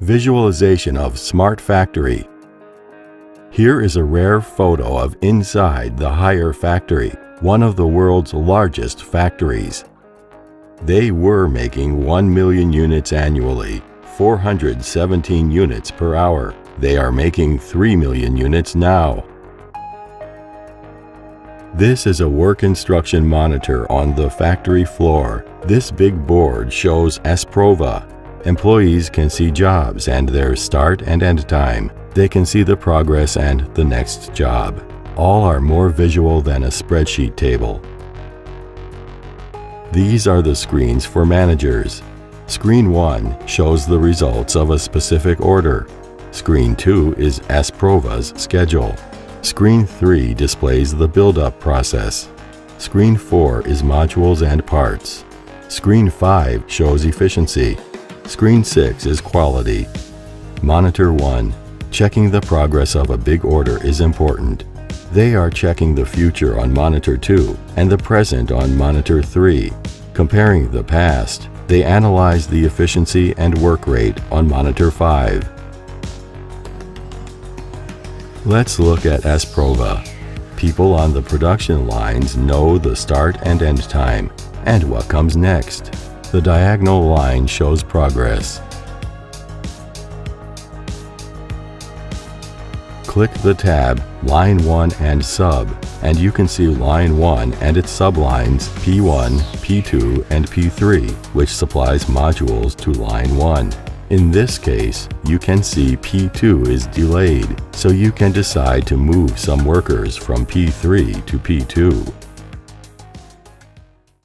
Visualization of Smart Factory. Here is a rare photo of inside the Haier factory, one of the world's largest factories. They were making 1 million units annually, 417 units per hour. They are making 3 million units now. This is a work instruction monitor on the factory floor. This big board shows Asprova. Employees can see jobs and their start and end time. They can see the progress and the next job. All are more visual than a spreadsheet table. These are the screens for managers. Screen 1 shows the results of a specific order. Screen 2 is Asprova's schedule. Screen 3 displays the build-up process. Screen 4 is modules and parts. Screen 5 shows efficiency. Screen 6 is quality. Monitor 1. Checking the progress of a big order is important. They are checking the future on Monitor 2 and the present on Monitor 3. Comparing the past, they analyze the efficiency and work rate on Monitor 5. Let's look at Asprova. People on the production lines know the start and end time and what comes next. The diagonal line shows progress. Click the tab Line 1 and Sub, and you can see Line 1 and its sublines P1, P2, and P3, which supplies modules to Line 1. In this case, you can see P2 is delayed, so you can decide to move some workers from P3 to P2.